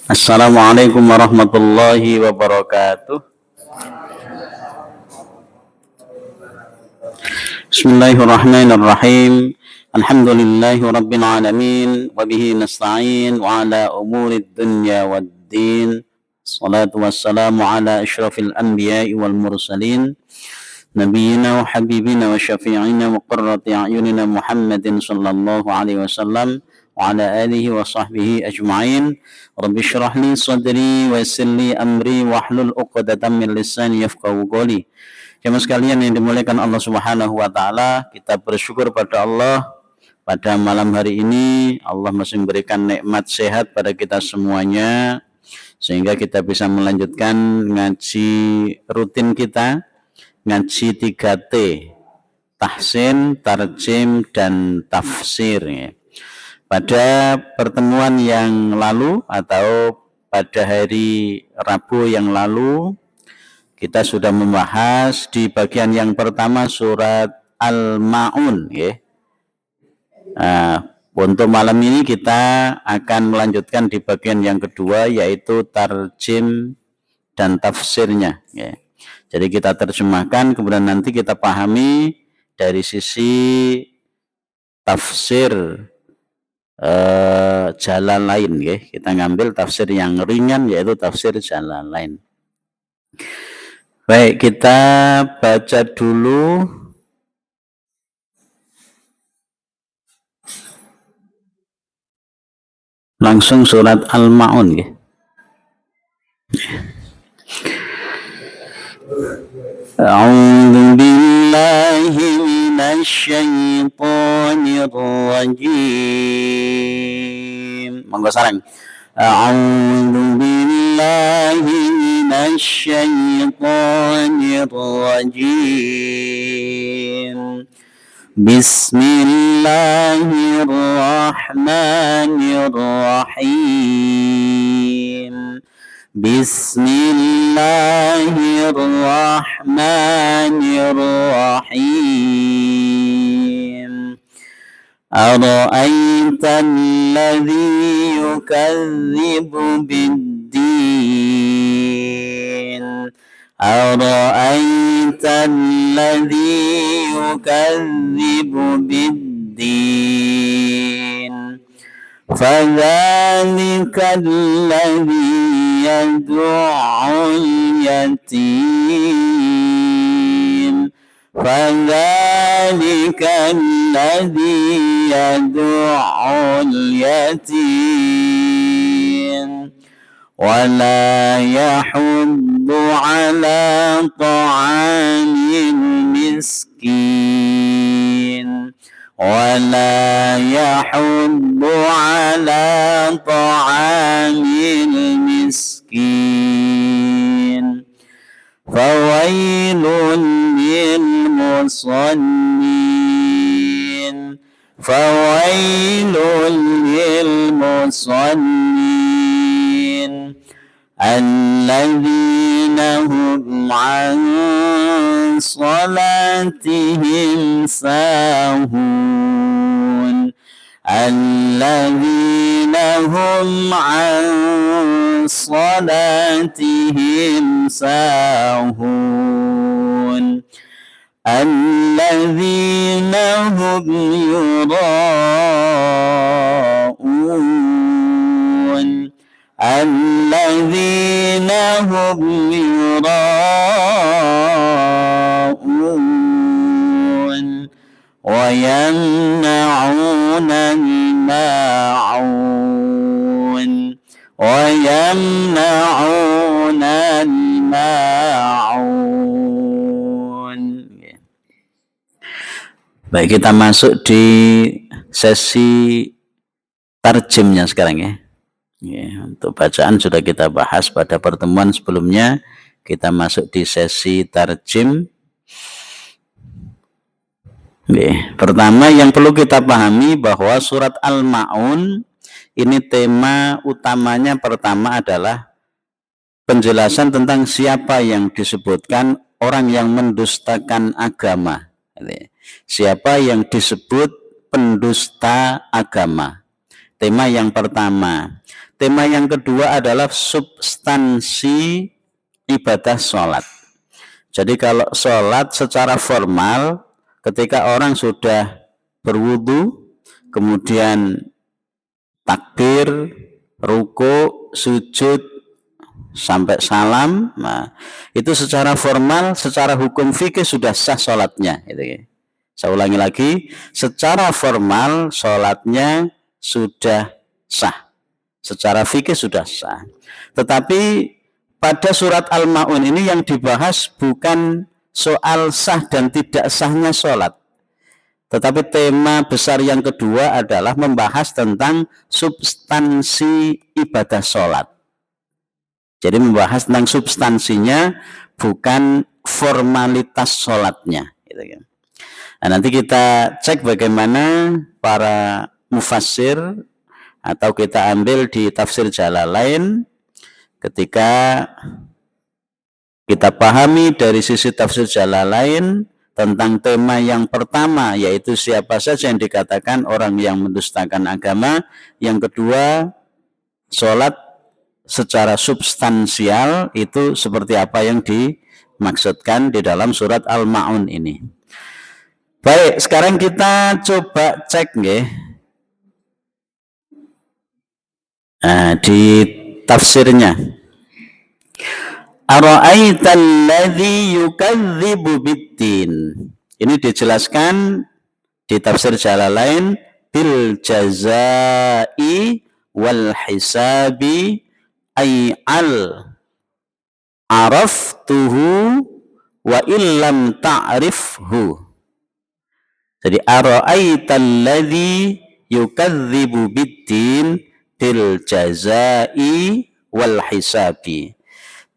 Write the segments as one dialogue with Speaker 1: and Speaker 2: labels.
Speaker 1: Assalamualaikum warahmatullahi wabarakatuh. Bismillahirrahmanirrahim. Alhamdulillahi rabbil alamin wa bihi nasta'in wa ala umurid dunya waddin. Salatu wassalamu ala asyrafil anbiya'i wal mursalin nabiyyina wa habibina wa syafi'ina wa qurrati a'yunina Muhammadin sallallahu alaihi wasallam wa ala alihi wa sahbihi ajma'in. Rabbi syrah li sadri wa yassir li amri wahlul 'uqdatam min lisani yafqahu qawli. Jemaah sekalian yang dimuliakan Allah Subhanahu wa taala, kita bersyukur pada Allah pada malam hari ini. Allah masih memberikan nikmat sehat pada kita semuanya sehingga kita bisa melanjutkan ngaji rutin kita, ngaji 3T, tahsin, tarjim, dan tafsir. Pada pertemuan yang lalu atau pada hari Rabu yang lalu, kita sudah membahas di bagian yang pertama surat Al-Ma'un. Untuk malam ini kita akan melanjutkan di bagian yang kedua, yaitu tarjim dan tafsirnya. Jadi kita terjemahkan, kemudian nanti kita pahami dari sisi tafsir jalan lain. Kita ngambil tafsir yang ringan, yaitu tafsir jalan lain. Baik, kita baca dulu langsung surat Al-Ma'un. A'udzu billahi minasy syaithanir rajim. Monggo sareng. A'udzu billahi minasy syaithanir rajim. Bismillahirrahmanirrahim. Bismillahirrahmanirrahim. Ara'aital ladzi yukadzibu bid-din. Ara'aital ladzi yukadzibu bid-din. Fadzalika alladzi yad'ul yatim. Fadzalika alladzi yad'ul yatim. Wala yahuddu ala ta'amil miskin. Wala yahuddu ala ta'amil miskin. Fawailun lil musallin. Fawailun lil musallin. Alladzina hum an salatihim sahun. Alladzina hum an salatihim sahun. Alladzina hum yura'un. Alladzina hum yura'un wa yamna'una al-ma'un wa yamna'una al-ma'un. Baik, kita masuk di sesi tarjimnya sekarang. Untuk bacaan sudah kita bahas pada pertemuan sebelumnya. Kita masuk di sesi tarjim. Pertama yang perlu kita pahami bahwa surat Al-Ma'un ini tema utamanya pertama adalah penjelasan tentang siapa yang disebutkan orang yang mendustakan agama. Siapa yang disebut pendusta agama. Tema yang pertama. Tema yang kedua adalah substansi ibadah sholat. Jadi kalau sholat secara formal, ketika orang sudah berwudu, kemudian takbir, ruku, sujud, sampai salam, nah, itu secara formal, secara hukum fikih sudah sah sholatnya. Gitu. Saya ulangi lagi, secara formal sholatnya sudah sah. Secara fikih sudah sah. Tetapi pada surat Al-Ma'un ini yang dibahas bukan soal sah dan tidak sahnya sholat. Tetapi tema besar yang kedua adalah membahas tentang substansi ibadah sholat. Jadi membahas tentang substansinya, bukan formalitas sholatnya. Gitu. Nah, nanti kita cek bagaimana para mufassir, atau kita ambil di tafsir Jalalain, ketika kita pahami dari sisi tafsir Jalalain tentang tema yang pertama, yaitu siapa saja yang dikatakan orang yang mendustakan agama. Yang kedua, sholat secara substansial itu seperti apa yang dimaksudkan di dalam surat Al-Ma'un ini. Baik, sekarang kita coba cek nggih. Di tafsirnya. Ara'aital ladzi yukadzibu biddin. Ini dijelaskan di tafsir Jalalain, bil jazai wal hisabi ay al araftuhu wa illam ta'rifhu. Jadi ara'aital ladzi yukadzibu biddin bil jazai wal hisabi.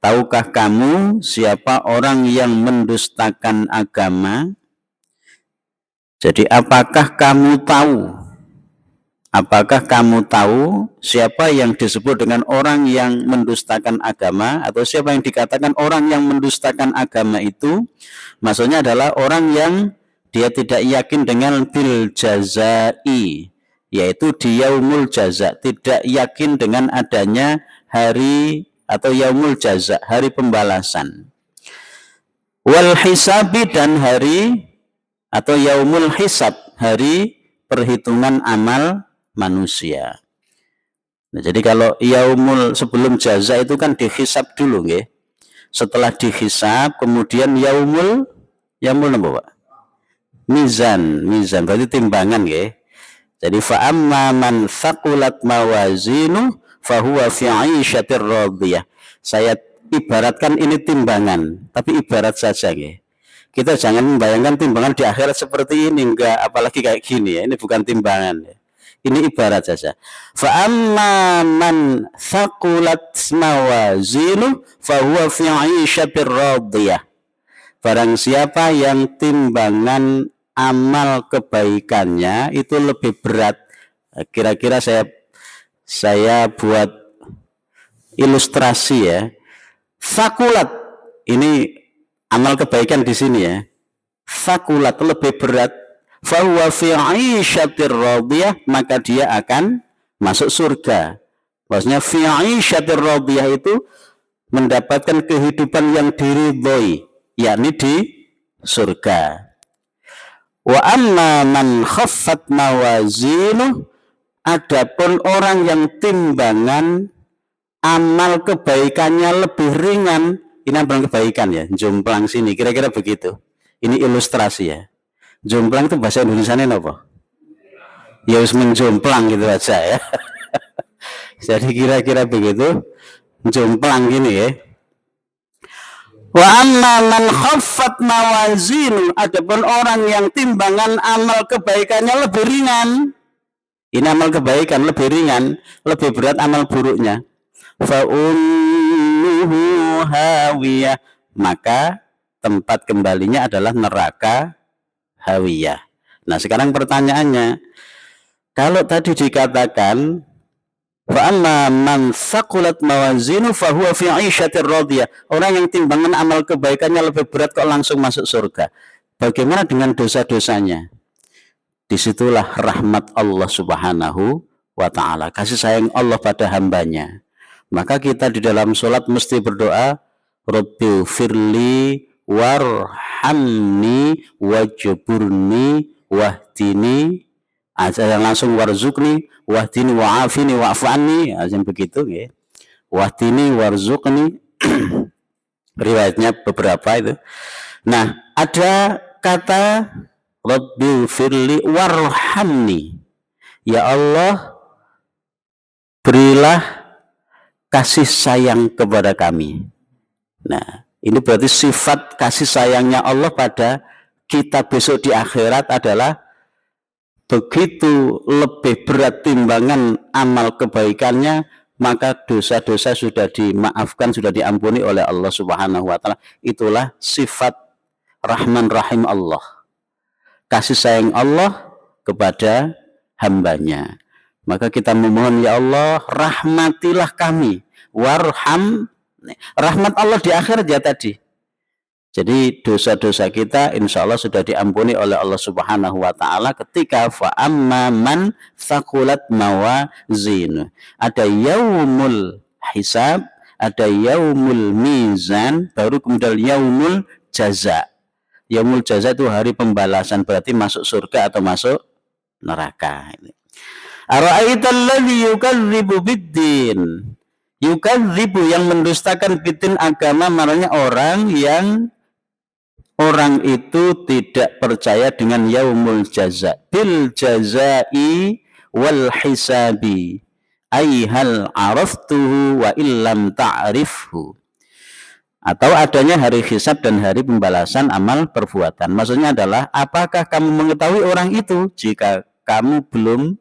Speaker 1: Tahukah kamu siapa orang yang mendustakan agama? Jadi apakah kamu tahu? Apakah kamu tahu siapa yang disebut dengan orang yang mendustakan agama, atau siapa yang dikatakan orang yang mendustakan agama itu? Maksudnya adalah orang yang dia tidak yakin dengan bil jazai, yaitu di yaumul jaza, tidak yakin dengan adanya hari atau yaumul jaza, hari pembalasan. Wal hisabi, dan hari atau yaumul hisab, hari perhitungan amal manusia. Nah, jadi kalau yaumul sebelum jaza itu kan dihisab dulu, nggih. Setelah dihisab kemudian yaumul apa, Pak? Mizan berarti timbangan, nggih. Jadi fa amma man thaqulat mawazinu fahuwa fi 'ishatir radiyah. Saya ibaratkan ini timbangan, tapi ibarat saja, nggih. Kita jangan membayangkan timbangan di akhirat seperti ini, enggak, apalagi kayak gini ya. Ini bukan timbangan. Ini ibarat saja. Fa amma man thaqulat mawazinu fahuwa fi 'ishatir radiyah. Barang siapa yang timbangan amal kebaikannya itu lebih berat. Kira-kira saya buat ilustrasi ya. Fakulat, ini amal kebaikan di sini ya. Fakulat lebih berat. Fahuwa fi 'ishatir radiyah, maka dia akan masuk surga. Maksudnya fi 'ishatir radiyah itu mendapatkan kehidupan yang diridhoi, yakni di surga. Wa amma man khaffat mawazinu, adapun orang yang timbangan amal kebaikannya lebih ringan. Ini amal kebaikan ya, jomplang sini, kira-kira begitu. Ini ilustrasi ya. Jomplang itu bahasa Indonesianya apa? Ya harus menjomplang gitu aja ya. Jadi kira-kira begitu, jomplang gini ya. Wa amma man khaffat mawazinu, adapun orang yang timbangan amal kebaikannya lebih ringan. Ini amal kebaikan lebih ringan, lebih berat amal buruknya. Fa ummuhu hawiyah, maka tempat kembalinya adalah neraka hawiyah. Nah, sekarang pertanyaannya, kalau tadi dikatakan fa amma man thaqulat mawazinu fahuwa fi 'ishatir radiyah, orang yang timbangan amal kebaikannya lebih berat kok langsung masuk surga. Bagaimana dengan dosa-dosanya? disitulah rahmat Allah Subhanahu wa ta'ala, kasih sayang Allah pada hambanya. Maka kita di dalam sholat mesti berdoa, Rabbi firli warhamni wajburni wahdini, aja yang langsung warzukni wahdini wa'afini wa'fu'anni, yang begitu ya. Wahdini warzukni riwayatnya beberapa itu. Nah, ada kata Rabbi firli warhamni, ya Allah berilah kasih sayang kepada kami. Nah, ini berarti sifat kasih sayangnya Allah pada kita besok di akhirat adalah begitu lebih berat timbangan amal kebaikannya, maka dosa-dosa sudah dimaafkan, sudah diampuni oleh Allah Subhanahu wa ta'ala. Itulah sifat Rahman Rahim Allah, kasih sayang Allah kepada hambanya. Maka kita memohon, ya Allah rahmatilah kami, warham, rahmat Allah di akhirat ya tadi. Jadi dosa-dosa kita insya Allah sudah diampuni oleh Allah Subhanahu wa ta'ala ketika fa'amma man thaqulat mawazinu. Ada yaumul hisab, ada yaumul mizan, baru kemudian yaumul jaza. Yaumul jaza itu hari pembalasan, berarti masuk surga atau masuk neraka. Ara'aital ladzi yukadzibu biddin. Yukadzibu yang mendustakan biddin agama, maknanya orang itu tidak percaya dengan yaumul jaza, bil jazai wal hisabi, ai hal araftuhu wa illam ta'rifhu, atau adanya hari hisab dan hari pembalasan amal perbuatan. Maksudnya adalah apakah kamu mengetahui orang itu? Jika kamu belum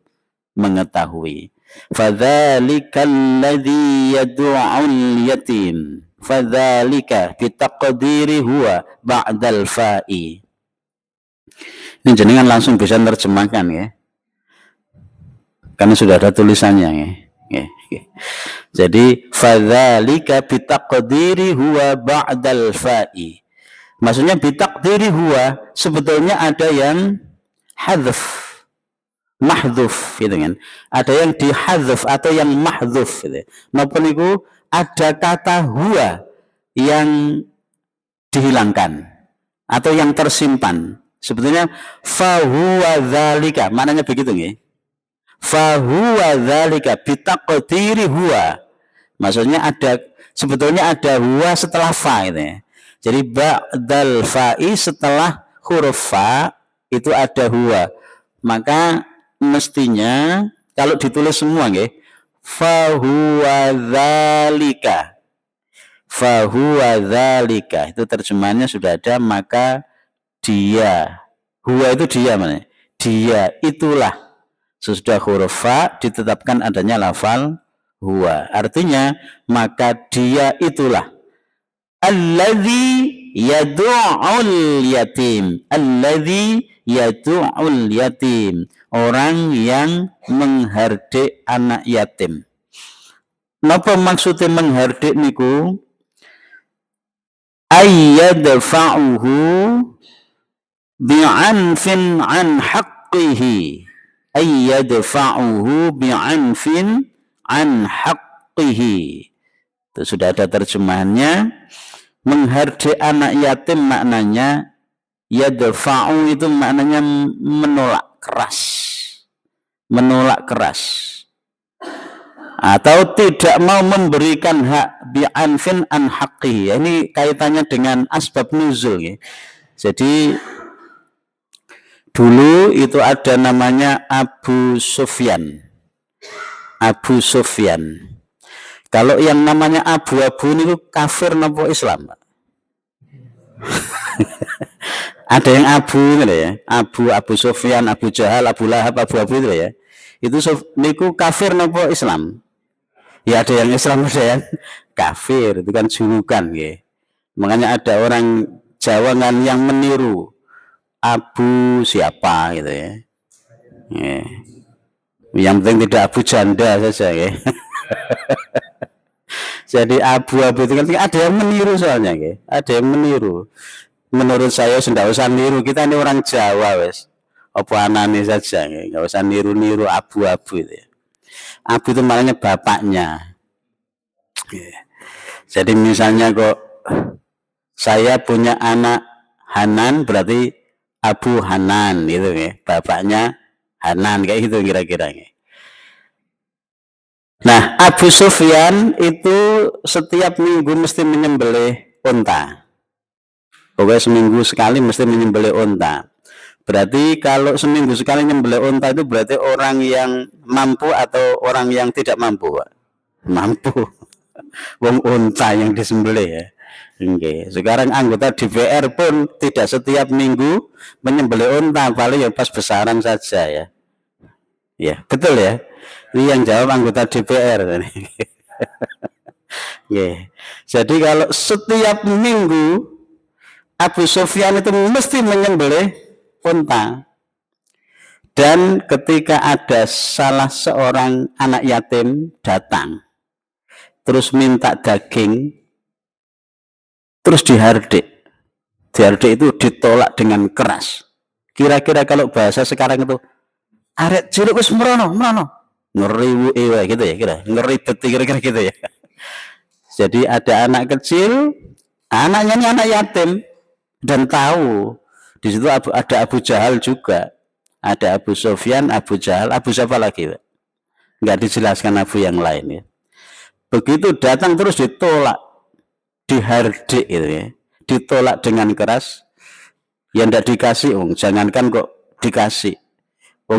Speaker 1: mengetahui, fadzalikal ladzi yad'ul yatim, fadzalika bitaqdiri huwa ba'dal fa'i. Ini jenengan langsung bisa terjemahkan ya, karena sudah ada tulisannya ya. Jadi fadzalika bitaqdiri huwa ba'dal fa'i, maksudnya bitaqdiri huwa sebetulnya ada yang hadzf, mahdhuf gitu kan, ada yang dihadzf atau yang mahdhuf gitu. Napa niku ada kata huwa yang dihilangkan atau yang tersimpan. Sebetulnya fahuwa dzalika, maknanya begitu nggih. Fahuwa dzalika bitaqdiri huwa. Maksudnya ada, sebetulnya ada huwa setelah fa itu ya. Jadi ba'dal fa'i, setelah huruf fa itu ada huwa. Maka mestinya kalau ditulis semua nggih, fahuwa dzalika, fahuwa dzalika, itu terjemahannya sudah ada. Maka dia, huwa itu dia, mana? Dia itulah, sesudah huruf fa ditetapkan adanya lafal huwa, artinya maka dia itulah alladzi yad'ul yatim, alladzi yad'ul yatim, orang yang menghardik anak yatim. Napa maksudnya menghardik niku? Ayyadfa'uhu bi'anfin an haqqihi, ayyadfa'uhu bi'anfin an haqqihi. Itu sudah ada terjemahannya. Menghardik anak yatim maknanya, yadfa'u itu maknanya menolak keras, menolak keras, atau tidak mau memberikan hak, bi'anfin an haqqihi. Ini kaitannya dengan asbab nuzul ya. Jadi dulu itu ada namanya Abu Sufyan. Abu Sufyan. Kalau yang namanya abu-abu ini kafir nopo Islam? Ada yang abu gitu ya. Abu Sufyan, Abu Jahal, Abu Lahab, abu-abu itu ya. Itu niku kafir nopo Islam? Ya ada yang Islam, ada yang kafir, itu kan julukan ya. Makanya ada orang Jawa kan yang meniru Abu siapa gitu ya. Ya. Yang penting tidak Abu Janda saja ya. Jadi abu-abu itu kan ada yang meniru soalnya ya. Ada yang meniru. Menurut saya sudah usah niru, kita ini orang Jawa wes. apa anane saja, nggak usah niru-niru abu-abu itu. Abu itu maknanya bapaknya. Jadi misalnya kok saya punya anak Hanan berarti Abu Hanan gitu ya, bapaknya Hanan kayak gitu kira-kira. Nah, Abu Sufyan itu setiap minggu mesti menyembelih unta. Pokoknya seminggu sekali mesti menyembelih unta. Berarti kalau seminggu sekali menyembelih unta itu berarti orang yang mampu atau orang yang tidak mampu? Mampu. Wong unta yang disembelih ya. Oke. Sekarang anggota DPR pun tidak setiap minggu menyembelih unta, paling ya pas besaran saja ya. Ya, betul ya. Ini yang jawab anggota DPR. Jadi kalau setiap minggu Abu Sufyan itu mesti menyembelih unta. Dan ketika ada salah seorang anak yatim datang, terus minta daging, terus dihardik. Dihardik itu ditolak dengan keras. Kira-kira kalau bahasa sekarang itu, arek cilik wis merono, ngeri gitu ya, ngeri kira-kira gitu ya. Jadi ada anak kecil, anaknya ini anak yatim, dan tahu di situ ada Abu Jahal juga, ada Abu Sufyan, Abu Jahal, Abu siapa lagi? Nggak dijelaskan Abu yang lain ya. Begitu datang terus ditolak, dihardik itu ya, ditolak dengan keras, ya ndak dikasih, jangankan kok dikasih,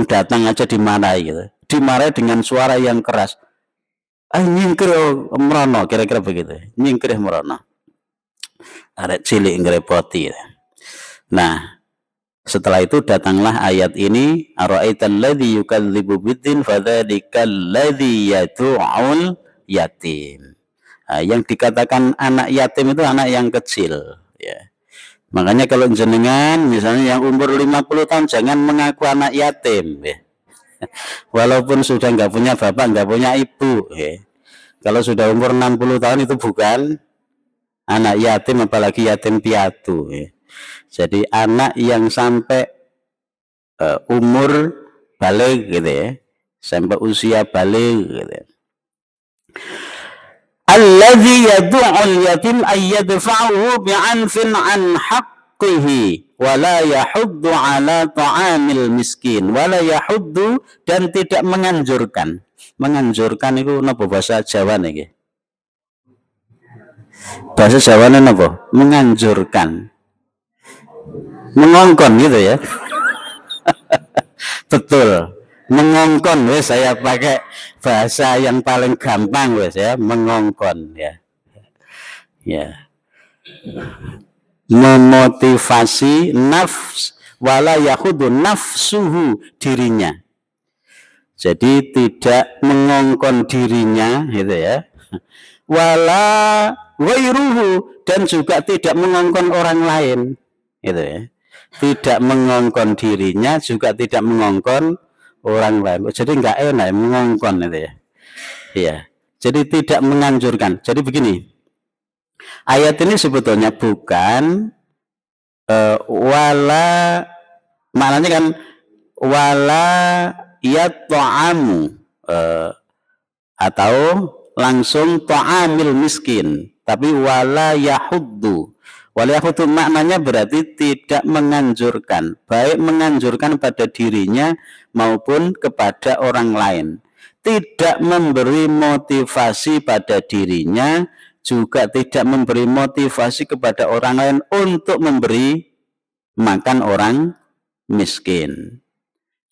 Speaker 1: datang aja dimarahi gitu, dimarahi dengan suara yang keras. Nyingkir merono, kira-kira begitu, nyingkir merono. Arek cilik ngrepoti. Nah, setelah itu datanglah ayat ini, ara'aital ladzi yukadzibu biddin fadzalika alladzi yad'ul yatim. Nah, yang dikatakan anak yatim itu anak yang kecil ya. Makanya kalau jenengan misalnya yang umur 50 tahun jangan mengaku anak yatim ya. Walaupun sudah nggak punya bapak, nggak punya ibu ya. Kalau sudah umur 60 tahun itu bukan anak yatim, apalagi yatim piatu ya. Jadi anak yang sampai umur balik gitu ya, sampai usia balik gitu ya. Alladzi yad'ul yatim ayyadfa'uhu bi'anfin an haqqihi wa la yahuddu ala ta'amil miskin wa la yahuddu, dan tidak menganjurkan. Menganjurkan itu napa bahasa Jawa niki? Bahasa Jawane napa? Menganjurkan. Mengongkon gitu ya. Betul. Mengongkon wes, saya pakai bahasa yang paling gampang wes ya, mengongkon ya. Ya. Memotivasi nafs wala yahudu nafsuhu, dirinya. Jadi tidak mengongkon dirinya gitu ya. Wala wairuhu, dan juga tidak mengongkon orang lain gitu ya. Tidak mengongkon dirinya, juga tidak mengongkon orang lain. Jadi nggak enak mengongkon itu ya. Iya. Jadi tidak menganjurkan. Jadi begini, ayat ini sebetulnya bukan wala, maknanya kan wala yat'amu atau langsung ta'amil miskin, tapi wala yahuddu. Wala yahuddu maknanya berarti tidak menganjurkan, baik menganjurkan pada dirinya maupun kepada orang lain. Tidak memberi motivasi pada dirinya, juga tidak memberi motivasi kepada orang lain untuk memberi makan orang miskin.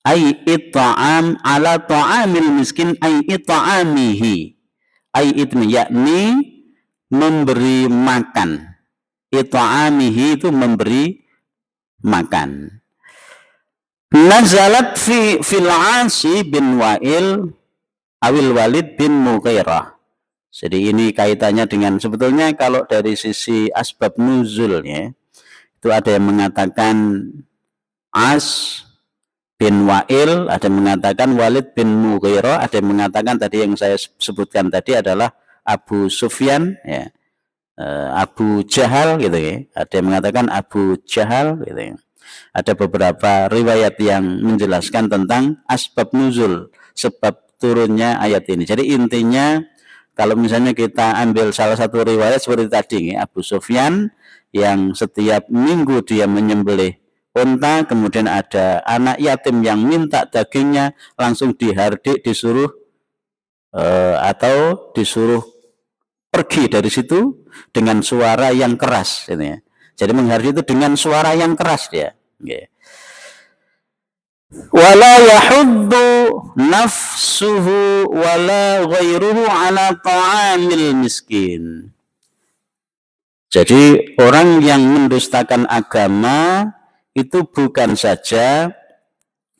Speaker 1: Ai it'am ala ta'amil miskin, ai it'amihi, ai itmi, yakni memberi makan. It'amihi itu memberi makan. Nazalat fil Asi bin Wa'il awil Walid bin Mughirah. Jadi ini kaitannya dengan, sebetulnya kalau dari sisi asbab nuzulnya itu ada yang mengatakan As bin Wa'il, ada yang mengatakan Walid bin Mughirah, ada yang mengatakan tadi yang saya sebutkan tadi adalah Abu Sufyan ya, Abu Jahal gitu ya, ada yang mengatakan Abu Jahal gitu ya. Ada beberapa riwayat yang menjelaskan tentang asbab nuzul, sebab turunnya ayat ini. Jadi intinya kalau misalnya kita ambil salah satu riwayat seperti tadi, Abu Sufyan yang setiap minggu dia menyembelih unta, kemudian ada anak yatim yang minta dagingnya, langsung dihardik, disuruh atau disuruh pergi dari situ dengan suara yang keras, ini ya. Jadi menghardik itu dengan suara yang keras dia. Wala yahuddu nafsuhu wala ghairuhu ala ta'amil miskin. Jadi orang yang mendustakan agama itu bukan saja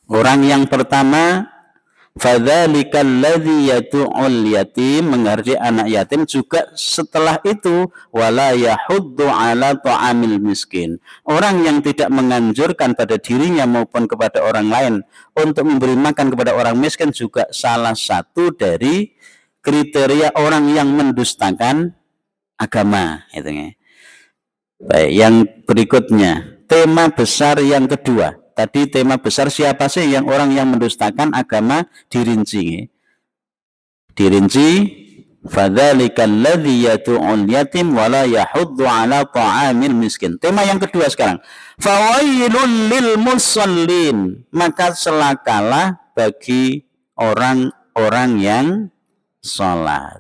Speaker 1: orang yang pertama fadzalikal ladzi yad'ul yatim, menghardik anak yatim, juga setelah itu wala yahuddu ala ta'amil miskin. Orang yang tidak menganjurkan pada dirinya maupun kepada orang lain untuk memberi makan kepada orang miskin juga salah satu dari kriteria orang yang mendustakan agama, itu ya. Baik, yang berikutnya, tema besar yang kedua. Tadi tema besar siapa sih yang orang yang mendustakan agama dirinci. Dirinci fadzalikal ladzi yad'ul yatim wala yahuddu ala ta'amil miskin. Tema yang kedua sekarang. Fawailul lil musallin. Maka celakalah bagi orang-orang yang salat.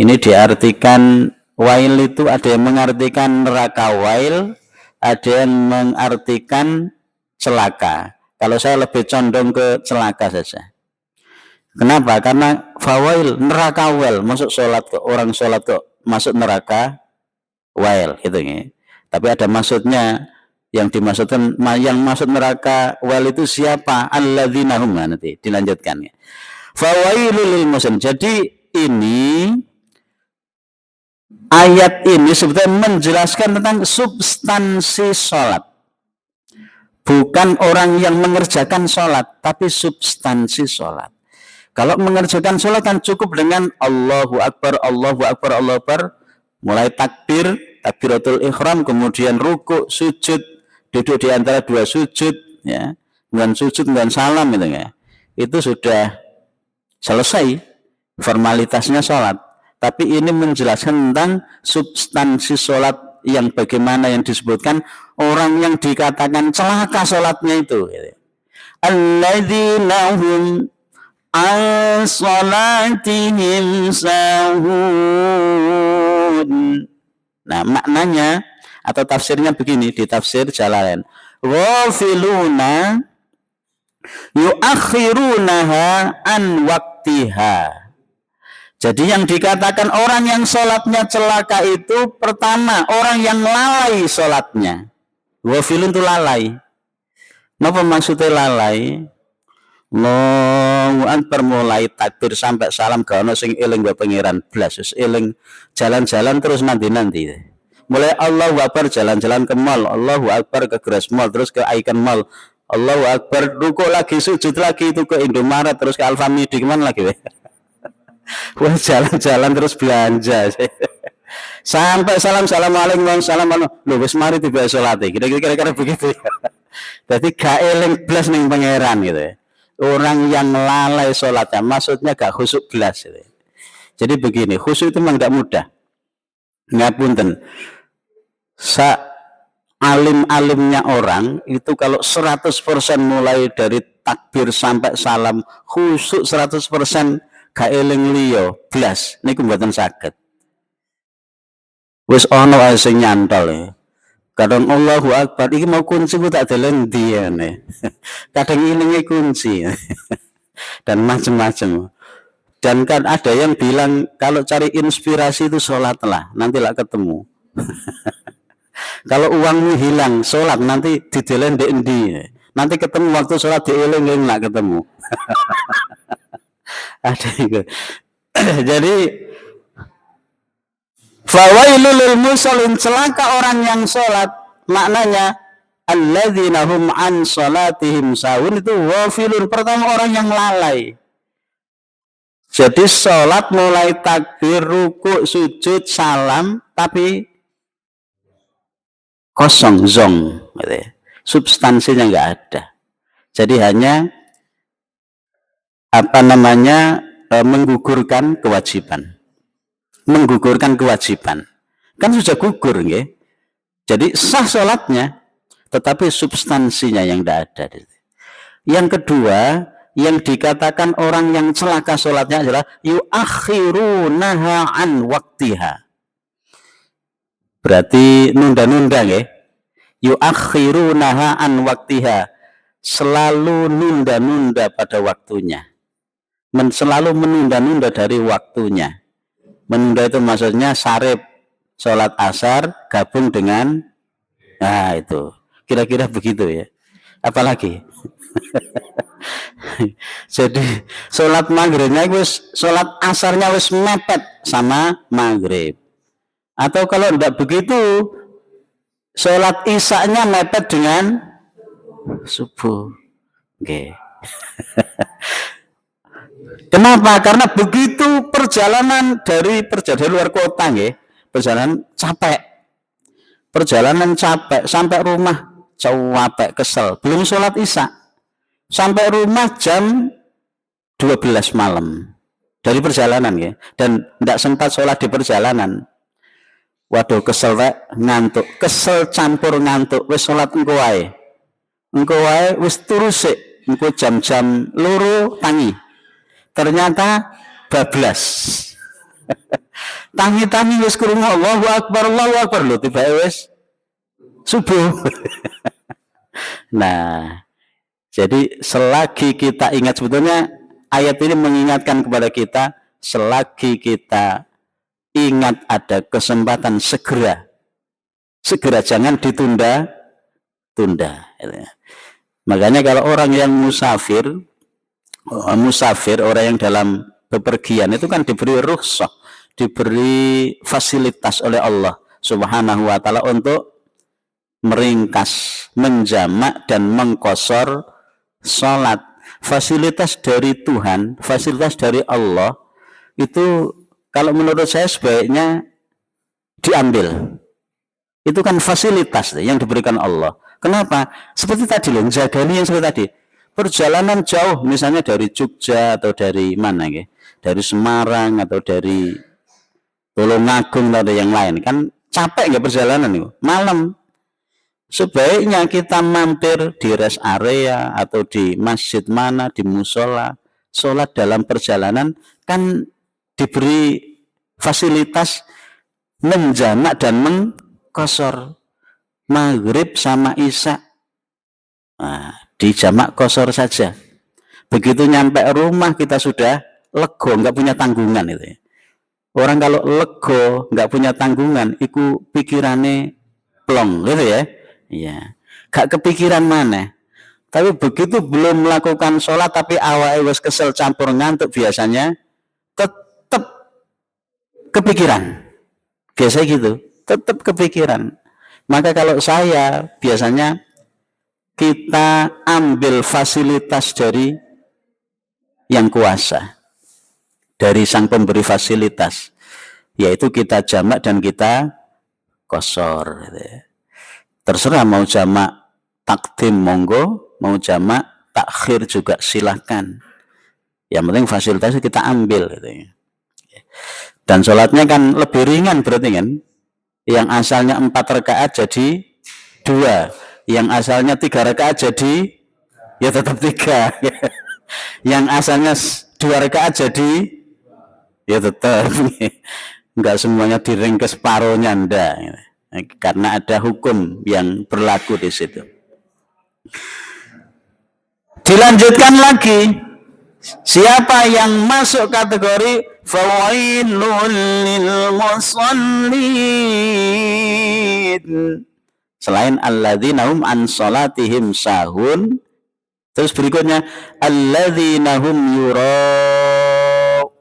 Speaker 1: Ini diartikan wail itu ada yang mengartikan neraka wail, ada yang mengartikan celaka. Kalau saya lebih condong ke celaka saja. Kenapa? Karena fawail, neraka wail, masuk sholat kok, orang sholat kok masuk neraka wail, gitu ya. Tapi ada maksudnya, yang dimaksudkan, yang masuk neraka wail itu siapa? Alladzina hum, nanti dilanjutkan ya. Fawailul lil muslim. Jadi ini ayat ini sebetulnya menjelaskan tentang substansi sholat. Bukan orang yang mengerjakan sholat, tapi substansi sholat. Kalau mengerjakan sholat kan cukup dengan Allahu Akbar, Allahu Akbar, Allahu Akbar, mulai takbir, takbiratul ihram, kemudian ruku, sujud, duduk di antara dua sujud, ya, dengan sujud, dengan salam, gitu ya. Itu sudah selesai formalitasnya sholat. Tapi ini menjelaskan tentang substansi sholat yang bagaimana yang disebutkan orang yang dikatakan celaka sholatnya itu. Alladzina hum an sholatihim sahun. Nah, maknanya atau tafsirnya begini di tafsir Jalalain. Ghafiluna yuakhirunaha an waktiha. Jadi yang dikatakan orang yang sholatnya celaka itu pertama orang yang lalai sholatnya. Ghafilun itu lalai. Napa maksudnya lalai? Allahu Akbar mulai takbir sampai salam gak ono sing eling mbok pangeran blas, wis eling jalan-jalan terus nanti. Mulai Allahu Akbar jalan-jalan ke mall, Allahu Akbar ke Grass Mall, terus ke Icon Mall, Allahu Akbar rukuk lagi, sujud lagi, itu ke Indomaret, terus ke Alfamidi, kemana lagi? Wah, jalan-jalan terus belanja. Sampai assalamualaikum, lu wis mari tiba salat. Kira-kira begitu. Jadi gak eling blas ning pangeran gitu ya. Orang yang lalai salatnya, maksudnya gak khusyuk blas gitu. Jadi begini, khusyuk itu memang gak mudah. Ngapunten. Alim-alimnya orang itu kalau 100% mulai dari takbir sampai salam khusyuk 100%, gak eling liya blas niku mboten saged. Wis ana ae sing nyantol. Kadang Allahu Akbar iki mau kunci ku tak deleng ndi ngene. Kadang elinge kunci. Dan macam-macam. Dan kan ada yang bilang kalau cari inspirasi itu sholatlah, nanti lah ketemu. Kalau uangmu hilang, sholat nanti didelen ndek endi. Nanti ketemu waktu sholat dieling-eling lah ketemu. Ada itu. Jadi fawailul lil musallin, celaka orang yang sholat, maknanya alladzina hum an sholatihim sahun, itu ghafilun, pertama orang yang lalai. Jadi sholat mulai takbir, ruku, sujud, salam, tapi kosong, zong, gitu ya. Substansinya nggak ada. Jadi hanya menggugurkan kewajiban, kan sudah gugur, nggih. Jadi sah sholatnya, tetapi substansinya yang tidak ada. Yang kedua, yang dikatakan orang yang celaka sholatnya adalah yuakhirunaha an waktiha. Berarti nunda-nunda, nggih. Yuakhirunaha an waktiha, selalu nunda-nunda pada waktunya. Selalu menunda-nunda dari waktunya. Menunda itu maksudnya sarip sholat asar gabung dengan, nah itu kira-kira begitu ya. Apalagi jadi sholat maghribnya sholat asarnya wis mepet sama maghrib, atau kalau tidak begitu sholat isya-nya mepet dengan subuh. Oke. Kenapa? Karena begitu perjalanan dari luar kota, nggih. Perjalanan capek sampai rumah capek, kesel, belum sholat isya, sampai rumah jam 12 malam dari perjalanan, ya, dan tidak sempat sholat di perjalanan. Waduh, kesel ngantuk, kesel campur ngantuk, wis sholat engko wae wis turu sik, engko jam-jam loro tangi, ternyata bablas. Tangi-tangi wis krungu Allahu Akbar lho, tiba wis subuh. Nah, jadi selagi kita ingat, sebetulnya ayat ini mengingatkan kepada kita, selagi kita ingat ada kesempatan, segera jangan ditunda-tunda. Makanya kalau orang yang musafir, orang yang dalam bepergian itu kan diberi rukhsah, diberi fasilitas oleh Allah Subhanahu wa taala untuk meringkas, menjamak dan mengqashar salat. Fasilitas dari Tuhan, fasilitas dari Allah itu kalau menurut saya sebaiknya diambil. Itu kan fasilitas yang diberikan Allah. Kenapa? Seperti tadi loh, jagali yang seperti tadi. Perjalanan jauh, misalnya dari Jogja atau dari mana, ya? Dari Semarang atau dari Tulungagung atau yang lain, kan capek nggak perjalanan itu, malam. Sebaiknya kita mampir di rest area atau di masjid mana, di musola, sholat dalam perjalanan, kan diberi fasilitas menjamak dan mengqashar maghrib sama isya. Nah, dijamak qashar saja. Begitu nyampe rumah kita sudah lego, nggak punya tanggungan itu. Orang kalau lego, nggak punya tanggungan, itu pikirannya plong, gitu ya. Iya, gak kepikiran mana. Tapi begitu belum melakukan sholat, tapi awake wis kesel campur ngantuk, biasanya tetap kepikiran. Biasa gitu, tetap kepikiran. Maka kalau saya biasanya kita ambil fasilitas dari yang kuasa, dari sang pemberi fasilitas, yaitu kita jamak dan kita qashar, gitu ya. Terserah mau jamak takdim monggo, mau jamak takhir juga silahkan. Yang penting fasilitasnya kita ambil, gitu ya. Dan sholatnya kan lebih ringan berarti kan. Yang asalnya 4 rakaat jadi 2, yang asalnya 3 rakaat jadi ya tetap 3. Yang asalnya 2 rakaat jadi ya tetap. Enggak semuanya diringkes separuhnya, enggak. Karena ada hukum yang berlaku di situ. Dilanjutkan lagi, siapa yang masuk kategori fawailul lil musallin, selain alladzina hum an salatihim sahun, terus berikutnya alladzina hum yuraun,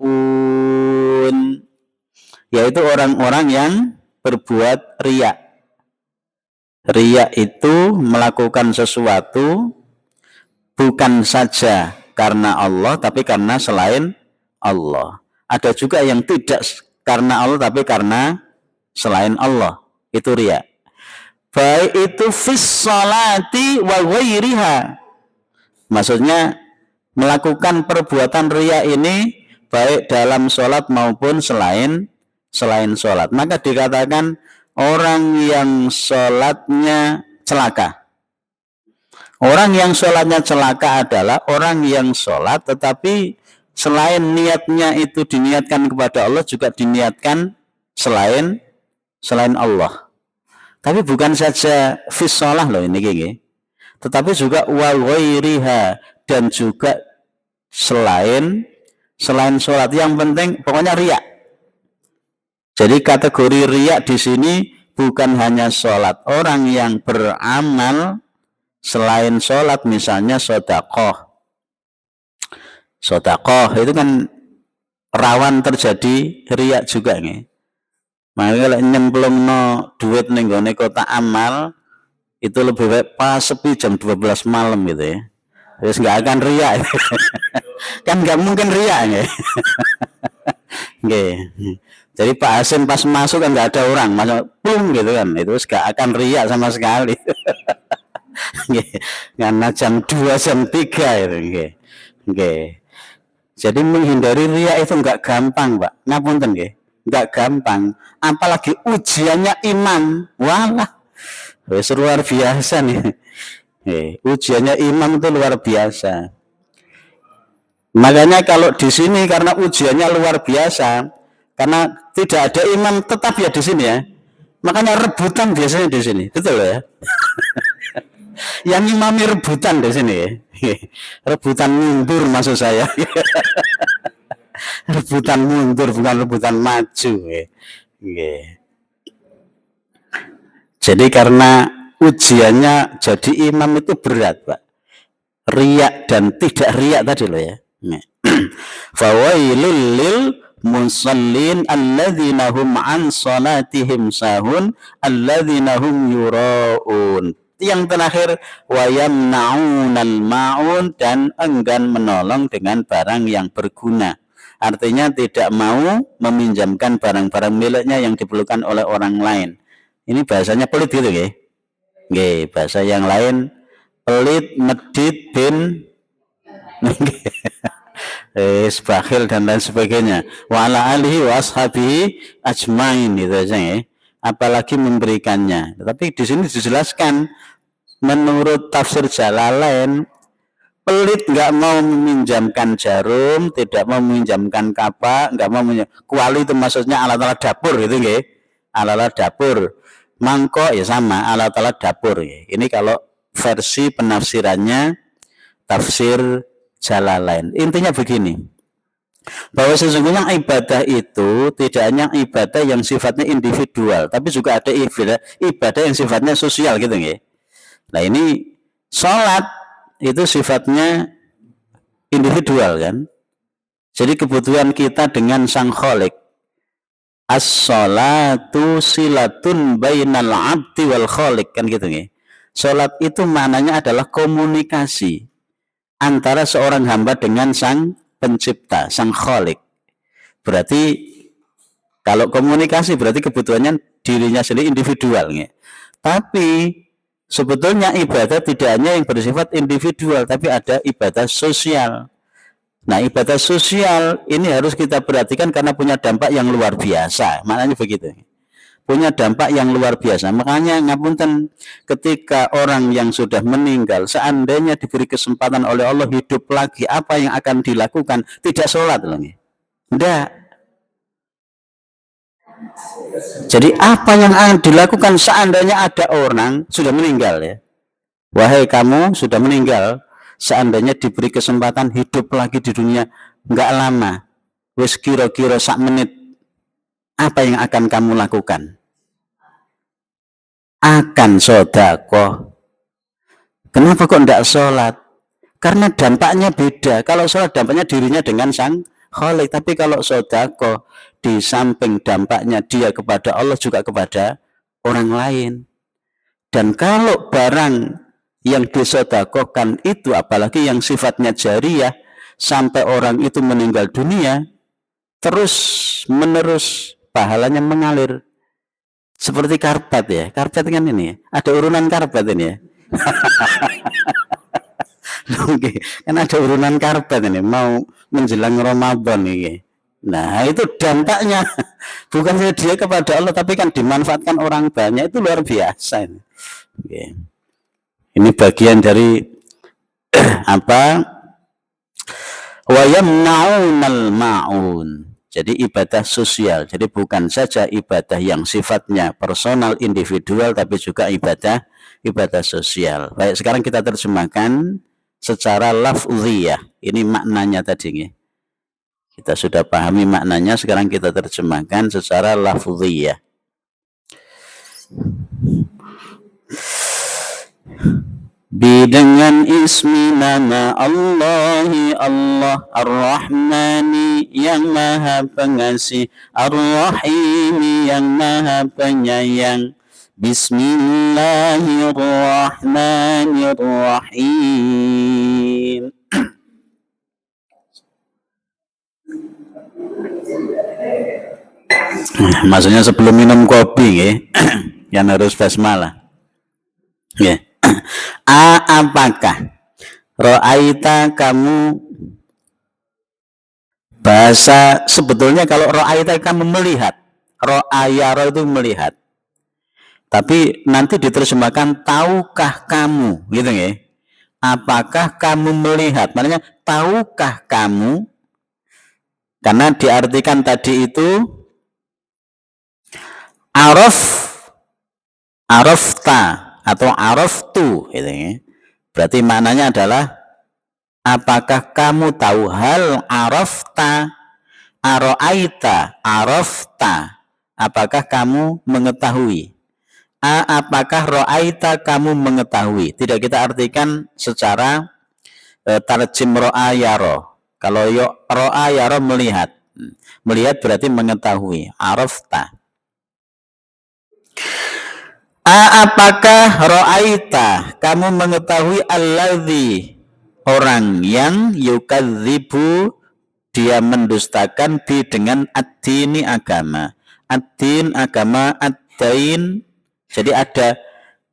Speaker 1: yaitu orang-orang yang berbuat riya. Riya itu melakukan sesuatu bukan saja karena Allah, tapi karena selain Allah. Ada juga yang tidak karena Allah, tapi karena selain Allah. Itu riya. baik itu fis sholati wa ghairiha. Maksudnya melakukan perbuatan riya ini baik dalam sholat maupun selain sholat. Maka dikatakan orang yang sholatnya celaka. Orang yang sholatnya celaka adalah orang yang sholat tetapi selain niatnya itu diniatkan kepada Allah juga diniatkan selain Allah. Tapi bukan saja fis sholah loh ini gini, tetapi juga wa ghairiha, dan juga selain sholat. Yang penting pokoknya riya. Jadi kategori riya di sini bukan hanya sholat. Orang yang beramal selain sholat, misalnya sodakoh itu kan rawan terjadi riya juga nih. Makanya kalau nyemplung no duit nih gone kotak amal itu lebih baik pas sepi jam 12 malam gitu ya. Terus nggak akan riya. Kan nggak mungkin riya nih. Jadi Pak Hasim pas masuk kan nggak ada orang, masuk plung gitu kan, itu nggak akan riya sama sekali. Karena jam 2 jam 3 itu. Jadi menghindari riya itu nggak gampang, Pak. Ngapunten nggih. Nggak gampang, apalagi ujiannya imam, walah, wes luar biasa nih. Ujiannya imam itu luar biasa. Makanya kalau di sini karena ujiannya luar biasa, karena tidak ada imam tetap ya di sini ya. Makanya rebutan biasanya di sini, betul ya. Yang imami rebutan di sini ya. Rebutan mundur maksud saya. Rebutan mundur bukan rebutan maju. Jadi karena ujiannya jadi imam itu berat, Pak. Riya dan tidak riya tadi loh ya. Fawailul lil musallin alladzina hum an salatihim sahun alladzina hum yuraun. Yang terakhir wayamnaunal maun, dan enggan menolong dengan barang yang berguna. Artinya tidak mau meminjamkan barang-barang miliknya yang diperlukan oleh orang lain. Ini bahasanya pelit gitu ya. Bahasa yang lain pelit, medit, bin bakhil dan lain sebagainya. Wa ala alihi wa ashabihi ajmain itu aja ya. Apalagi memberikannya. Tapi di sini dijelaskan menurut tafsir Jalalain, pelit nggak mau meminjamkan jarum, tidak mau meminjamkan kapak, nggak mau kuali itu maksudnya alat-alat dapur gitu nggih. Alat-alat dapur. Mangkok ya sama, alat-alat dapur ya. Ini kalau versi penafsirannya tafsir Jalalain. Intinya begini, bahwa sesungguhnya ibadah itu tidak hanya ibadah yang sifatnya individual, tapi juga ada ibadah yang sifatnya sosial gitu nggih. Nah ini sholat itu sifatnya individual kan. Jadi kebutuhan kita dengan Sang Khalik. As-sholatu silatun bainal abdi wal khalik kan gitu nih. Sholat itu maknanya adalah komunikasi antara seorang hamba dengan Sang Pencipta, Sang Khalik. Berarti kalau komunikasi berarti kebutuhannya dirinya sendiri individual nih. Tapi sebetulnya ibadah tidak hanya yang bersifat individual, tapi ada ibadah sosial. Nah, ibadah sosial ini harus kita perhatikan karena punya dampak yang luar biasa. Maknanya begitu. Punya dampak yang luar biasa. Makanya ngapunten, ketika orang yang sudah meninggal, seandainya diberi kesempatan oleh Allah hidup lagi, apa yang akan dilakukan? Tidak sholat loh. Tidak. Jadi apa yang akan dilakukan seandainya ada orang sudah meninggal ya? Wahai kamu sudah meninggal, seandainya diberi kesempatan hidup lagi di dunia, nggak lama, wis kira-kira sak menit, apa yang akan kamu lakukan? Akan sedekah. Kenapa kok nggak sholat? Karena dampaknya beda. Kalau sholat dampaknya dirinya dengan Sang Khalik, tapi kalau sedekah di samping dampaknya dia kepada Allah juga kepada orang lain. Dan kalau barang yang disedekahkan itu apalagi yang sifatnya jariyah sampai orang itu meninggal dunia terus menerus pahalanya mengalir. seperti karpet ya. Karpet kan ini ya. Ada urunan karpet ini ya. Oke, kan ada urunan karpet ini mau menjelang Ramadan ini. Nah, itu dampaknya bukan saja dia kepada Allah tapi kan dimanfaatkan orang banyak, itu luar biasa ini. Oke. Ini bagian dari apa? Wa yamna'unal ma'un. Jadi ibadah sosial. Jadi bukan saja ibadah yang sifatnya personal, individual, tapi juga ibadah sosial. Baik, sekarang kita terjemahkan secara lafziyah. Ini maknanya tadi nih. Kita sudah pahami maknanya, sekarang kita terjemahkan secara lafziyah. Dengan ismi nama Allahi Allah Ar-Rahmani yang maha pengasih, Ar-Rahimi yang maha penyayang. Bismillahirrahmanirrahim. Maksudnya sebelum minum kopi ya, yang harus basmalah. Ya. Apakah ro'aita kamu, bahasa sebetulnya kalau ro'aita kamu melihat, ro'ayaro itu melihat, tapi nanti diterjemahkan tahukah kamu, gitu ya. Apakah kamu melihat, maknanya tahukah kamu, karena diartikan tadi itu arafta atau araftu, gitu ya. Berarti maknanya adalah apakah kamu tahu, hal arafta, aro'aita, arafta, apakah kamu mengetahui, apakah ro'aita kamu mengetahui. Tidak kita artikan secara tarjim ro'ayaro. Kalau ro'ayaro melihat, melihat berarti mengetahui, arafta. Apakah ro'aita kamu mengetahui alladzi, orang yang yukadzibu, dia mendustakan bi dengan ad-dini, agama, ad-din agama, ad-dain. Jadi ada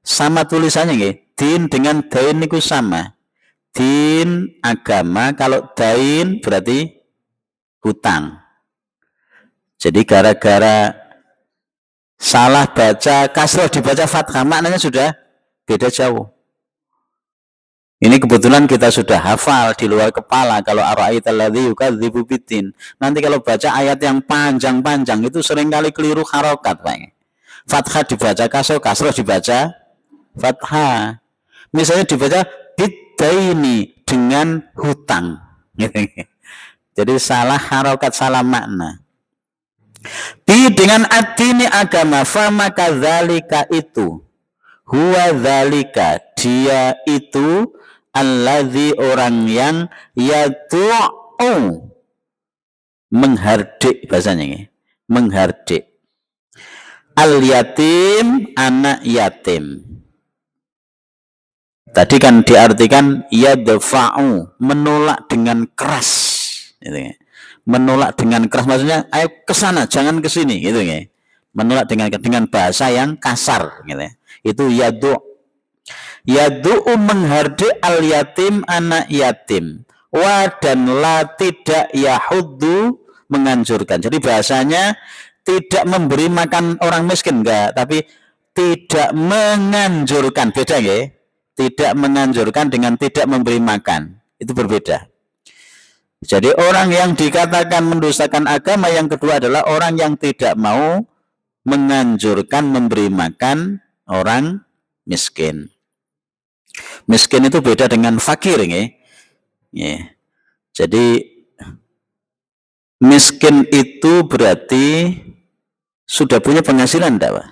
Speaker 1: sama tulisannya nggih, din dengan dain itu sama. Din agama, kalau dain berarti hutang. Jadi gara-gara salah baca kasroh dibaca fathah, maknanya sudah beda jauh. Ini kebetulan kita sudah hafal di luar kepala. Kalau ara'aital ladzi yukadzibu biddin, nanti kalau baca ayat yang panjang-panjang itu seringkali keliru harokat, Pak. Fathah dibaca kasroh, kasroh dibaca fathah. Misalnya dibaca biddaini, dengan hutang. Jadi salah harokat, salah makna. Bi dengan ad-dini agama, fama kadzalika itu, huwa dzalika dia itu, alladzi orang yang yad'u menghardik, bahasanya ini menghardik, al yatim anak yatim. Tadi kan diartikan yadfa'u, menolak dengan keras, gitu ya. Menolak dengan keras maksudnya ayo ke sana, jangan ke sini, gitu ya. Menolak dengan bahasa yang kasar, gitu ya. Itu yad'u menghardik al yatim anak yatim, wa dan la tidak yahuddu menganjurkan. Jadi bahasanya tidak memberi makan orang miskin, enggak, tapi tidak menganjurkan, beda ya. Tidak menganjurkan dengan tidak memberi makan, itu berbeda. Jadi orang yang dikatakan mendustakan agama yang kedua adalah orang yang tidak mau menganjurkan memberi makan orang miskin. Miskin itu beda dengan fakir, ya. Jadi miskin itu berarti sudah punya penghasilan, enggak, Pak?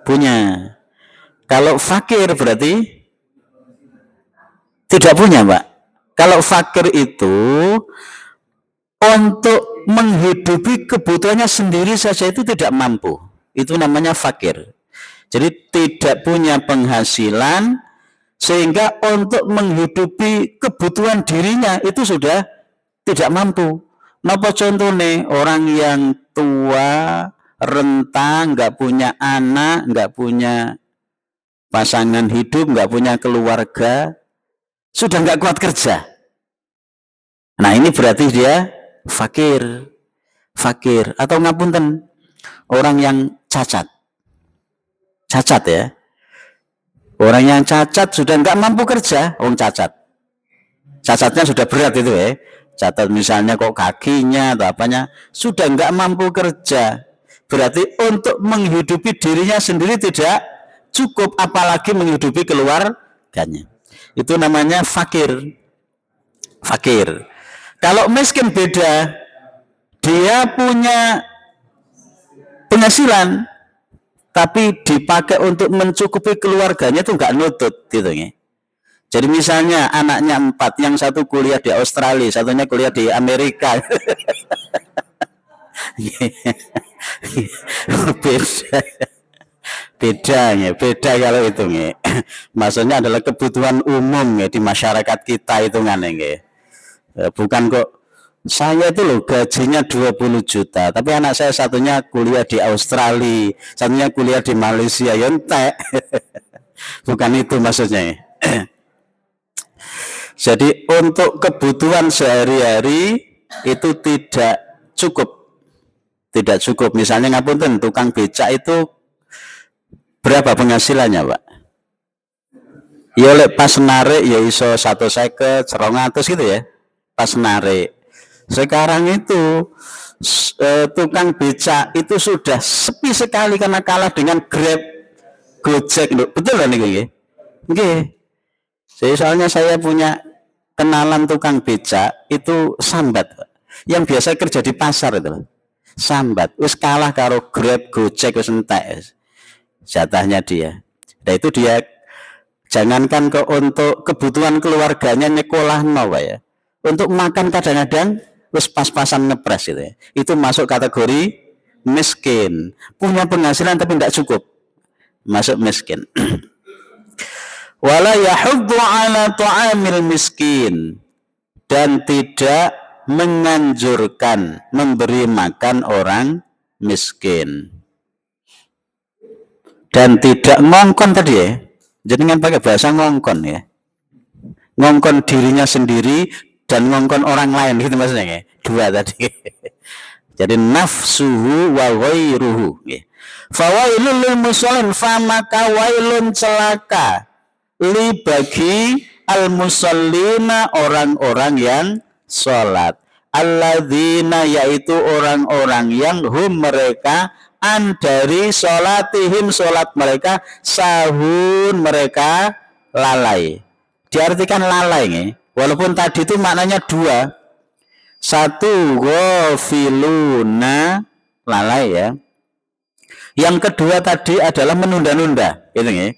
Speaker 1: Punya. Kalau fakir berarti tidak punya, Pak. Kalau fakir itu untuk menghidupi kebutuhannya sendiri saja itu tidak mampu. Itu namanya fakir. Jadi tidak punya penghasilan sehingga untuk menghidupi kebutuhan dirinya itu sudah tidak mampu. Napa contohnya orang yang tua rentang, nggak punya anak, nggak punya pasangan hidup, nggak punya keluarga, sudah nggak kuat kerja. Nah ini berarti dia fakir, atau ngapunten, orang yang cacat ya. Orang yang cacat sudah nggak mampu kerja, orang cacatnya sudah berat itu ya. Cacat misalnya kok kakinya atau apanya sudah nggak mampu kerja. Berarti untuk menghidupi dirinya sendiri tidak cukup, apalagi menghidupi keluarganya. Itu namanya fakir. Kalau miskin beda, dia punya penghasilan tapi dipakai untuk mencukupi keluarganya itu nggak nutut gitu ya. Jadi misalnya anaknya 4, yang satu kuliah di Australia, satunya kuliah di Amerika. beda kalau itu ya. Maksudnya adalah kebutuhan umum ya di masyarakat kita hitungannya ya. Bukan kok saya itu loh gajinya 20 juta, tapi anak saya satunya kuliah di Australia, satunya kuliah di Malaysia, ya entek. Bukan itu maksudnya. Jadi untuk kebutuhan sehari-hari itu tidak cukup. Misalnya ngapunten, tukang becak itu berapa penghasilannya, Pak? Ya lek pas narik ya iso 150, 200 gitu ya. Pas narik. Sekarang itu tukang becak itu sudah sepi sekali karena kalah dengan Grab, Gojek. Betul kan ini? Nggih. Soalnya saya punya kenalan tukang becak itu sambat, yang biasa kerja di pasar itu, sambat. Wis kalah karo Grab, Gojek, wis entek jatahnya dia. Nah itu dia, jangankan untuk kebutuhan keluarganya nyekolah Pak ya. Untuk makan kadang-kadang wis pas-pasan ngepres itu ya. Itu masuk kategori miskin. Punya penghasilan tapi tidak cukup. Masuk miskin. Wala yahuddu ala ta'amil miskin, dan tidak menganjurkan memberi makan orang miskin. Dan tidak ngongkon tadi ya. Jadi kan pakai bahasa ngongkon ya. Ngongkon dirinya sendiri dan ngongkon orang lain gitu maksudnya ya. Dua tadi. Jadi nafsuhu wa ghairuhu. Fawailul lil musallin, famaka wailun celaka li bagi al musallina, orang-orang yang sholat, alladzina yaitu orang-orang yang hum mereka an dari sholatihim sholat mereka sahun mereka lalai. Diartikan lalai nih. Walaupun tadi itu maknanya dua. Satu ghafiluna, lalai ya. Yang kedua tadi adalah menunda-nunda, gitu ya.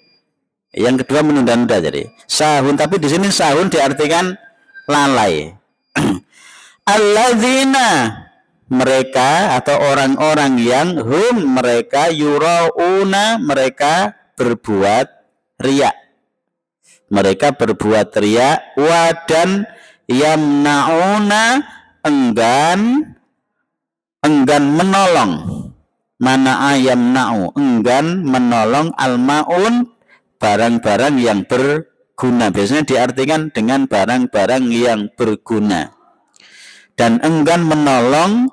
Speaker 1: Yang kedua menunda-nunda jadi sahun, tapi di sini sahun diartikan lalai. Alladzina mereka atau orang-orang yang hum mereka yurauna mereka berbuat riya. Mereka berbuat riya wa dan yamnauna enggan menolong. Mana yamna'u enggan menolong al-maun barang-barang yang berguna. Biasanya diartikan dengan barang-barang yang berguna. Dan enggan menolong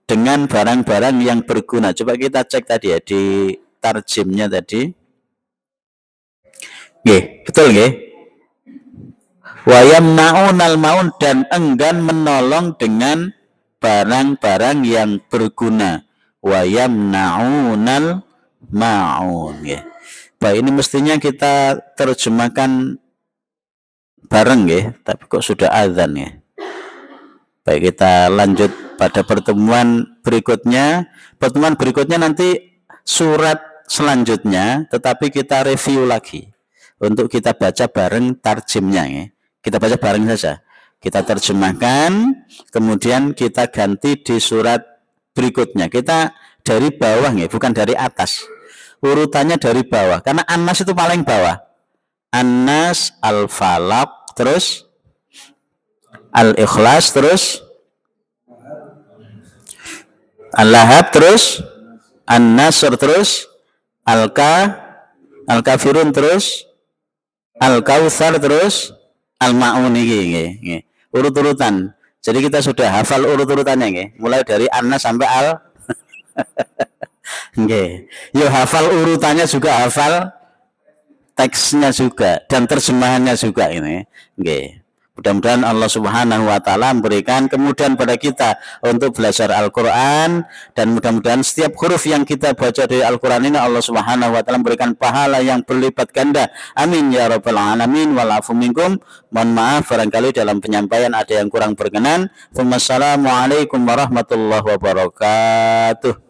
Speaker 1: dengan barang-barang yang berguna. Coba kita cek tadi ya di tarjimnya tadi. Nggih, betul nggih? Wa yamna'unal maun, dan enggan menolong dengan barang-barang yang berguna. Wa yamna'unal maun nggih. Baik, ini mestinya kita terjemahkan bareng ya, tapi kok sudah azan ya. Baik, kita lanjut pada pertemuan berikutnya. Pertemuan berikutnya nanti surat selanjutnya, tetapi kita review lagi untuk kita baca bareng tarjimnya ya. Kita baca bareng saja. Kita terjemahkan, kemudian kita ganti di surat berikutnya. Kita dari bawah ya, bukan dari atas. Urutannya dari bawah, karena An-Nas itu paling bawah. An-Nas, Al-Falaq, terus Al-Ikhlas, terus Al-Lahab, terus An-Nasr terus Al-Kafirun terus Al-Kautsar terus Al-Ma'un iki nggih. Urut-urutan. Jadi kita sudah hafal urut-urutannya nggih. Mulai dari An-Nas sampai Al nggih. Yo hafal urutannya juga hafal teksnya juga dan terjemahannya juga ini nggih. Mudah-mudahan Allah Subhanahu wa taala memberikan kemudahan pada kita untuk belajar Al-Qur'an, dan mudah-mudahan setiap huruf yang kita baca dari Al-Qur'an ini Allah Subhanahu wa taala memberikan pahala yang berlipat ganda. Amin ya rabbal alamin. Walafu minkum. Mohon maaf barangkali dalam penyampaian ada yang kurang berkenan. Wassalamualaikum warahmatullahi wabarakatuh.